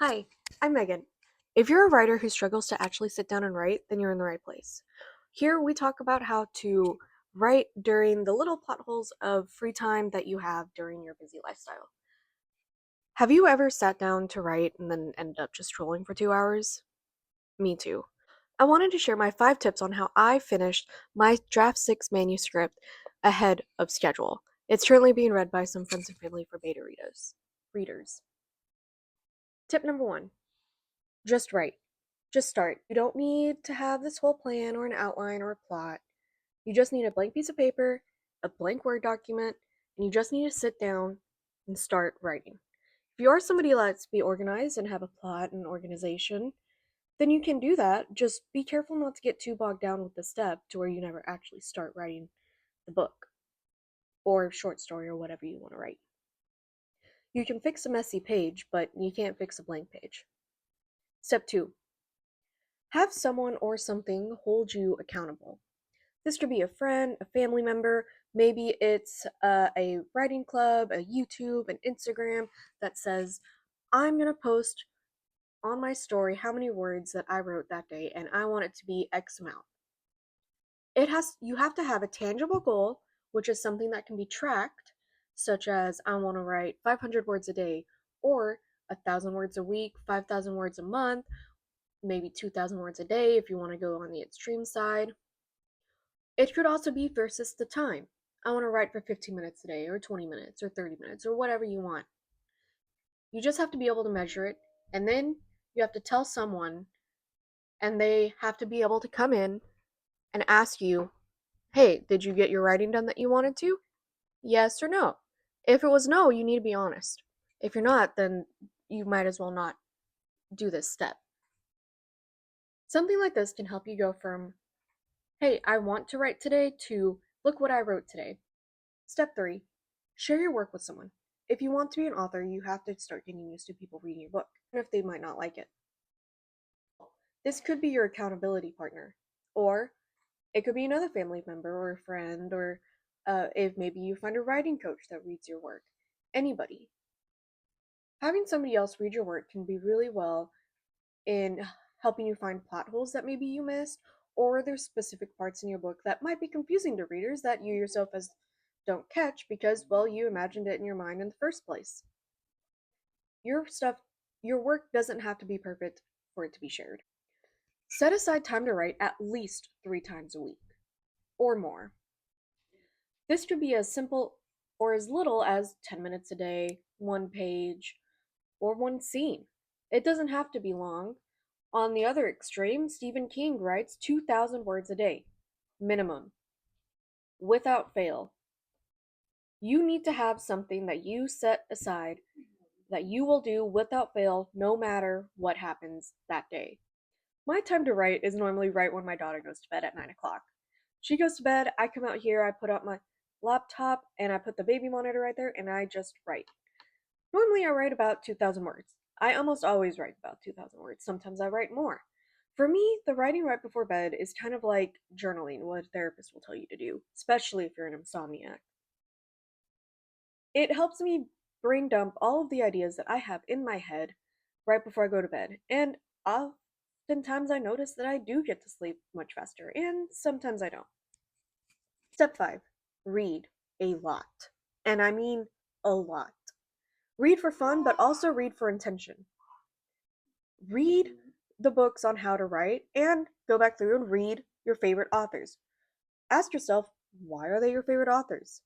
Hi, I'm Megan. If you're a writer who struggles to actually sit down and write, then you're in the right place. Here we talk about how to write during the little plot holes of free time that you have during your busy lifestyle. Have you ever sat down to write and then ended up just scrolling for 2 hours? Me too. I wanted to share my 5 tips on how I finished my draft 6 manuscript ahead of schedule. It's currently being read by some friends and family for beta readers. Tip number 1. Just write. Just start. You don't need to have this whole plan or an outline or a plot. You just need a blank piece of paper, a blank Word document, and you just need to sit down and start writing. If you are somebody who likes to be organized and have a plot and organization, then you can do that. Just be careful not to get too bogged down with the step to where you never actually start writing the book or short story or whatever you want to write. You can fix a messy page, but you can't fix a blank page. Step 2. Have someone or something hold you accountable. This could be a friend, a family member, maybe it's a writing club, a YouTube, an Instagram that says, I'm going to post on my story how many words that I wrote that day and I want it to be X amount. You have to have a tangible goal, which is something that can be tracked, such as I want to write 500 words a day or 1,000 words a week, 5,000 words a month, maybe 2,000 words a day if you want to go on the extreme side. It could also be versus the time. I want to write for 15 minutes a day, or 20 minutes, or 30 minutes, or whatever you want. You just have to be able to measure it, and then you have to tell someone, and they have to be able to come in and ask you, hey, did you get your writing done that you wanted to? Yes or no? If it was no, you need to be honest. If you're not, then you might as well not do this step. Something like this can help you go from, hey, I want to write today, to look what I wrote today. Step 3. Share your work with someone. If you want to be an author, you have to start getting used to people reading your book, even if they might not like it. This could be your accountability partner, or it could be another family member or a friend, or if maybe you find a writing coach that reads your work. Anybody. Having somebody else read your work can be really well in helping you find plot holes that maybe you missed, or there's specific parts in your book that might be confusing to readers that you yourself as don't catch because, well, you imagined it in your mind in the first place. Your stuff, your work doesn't have to be perfect for it to be shared. Set aside time to write at least 3 times a week or more. This could be as simple or as little as 10 minutes a day, one page, or one scene. It doesn't have to be long. On the other extreme, Stephen King writes 2,000 words a day, minimum, without fail. You need to have something that you set aside that you will do without fail no matter what happens that day. My time to write is normally right when my daughter goes to bed at 9 o'clock. She goes to bed, I come out here, I put up my laptop, and I put the baby monitor right there, and I just write. Normally, I write about 2,000 words. I almost always write about 2,000 words. Sometimes I write more. For me, the writing right before bed is kind of like journaling, what a therapist will tell you to do, especially if you're an insomniac. It helps me brain dump all of the ideas that I have in my head right before I go to bed, and oftentimes I notice that I do get to sleep much faster, and sometimes I don't. Step 5. Read a lot. And I mean a lot. Read for fun, but also read for intention. Read the books on how to write and go back through and read your favorite authors. Ask yourself, why are they your favorite authors?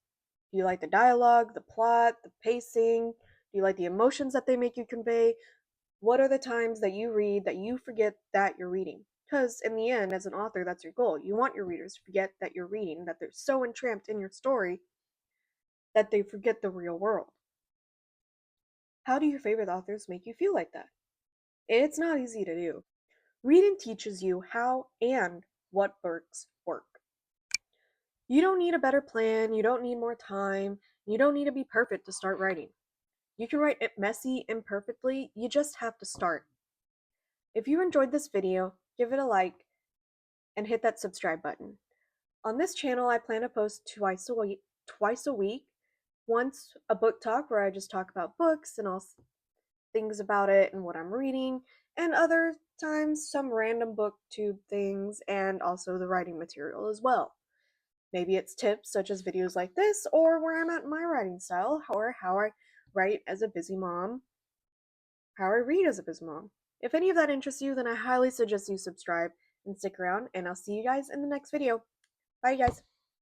Do you like the dialogue, the plot, the pacing? Do you like the emotions that they make you convey? What are the times that you read that you forget that you're reading? Because in the end, as an author, that's your goal. You want your readers to forget that you're reading, that they're so entrapped in your story that they forget the real world. How do your favorite authors make you feel like that? It's not easy to do. Reading teaches you how and what books work. You don't need a better plan, you don't need more time, you don't need to be perfect to start writing. You can write it messy, imperfectly, you just have to start. If you enjoyed this video, give it a like and hit that subscribe button. On this channel, I plan to post twice a week, once a book talk where I just talk about books and all things about it and what I'm reading, and other times some random booktube things and also the writing material as well. Maybe it's tips such as videos like this, or where I'm at in my writing style, or how I write as a busy mom, how I read as a busy mom. If any of that interests you, then I highly suggest you subscribe and stick around, and I'll see you guys in the next video. Bye, guys.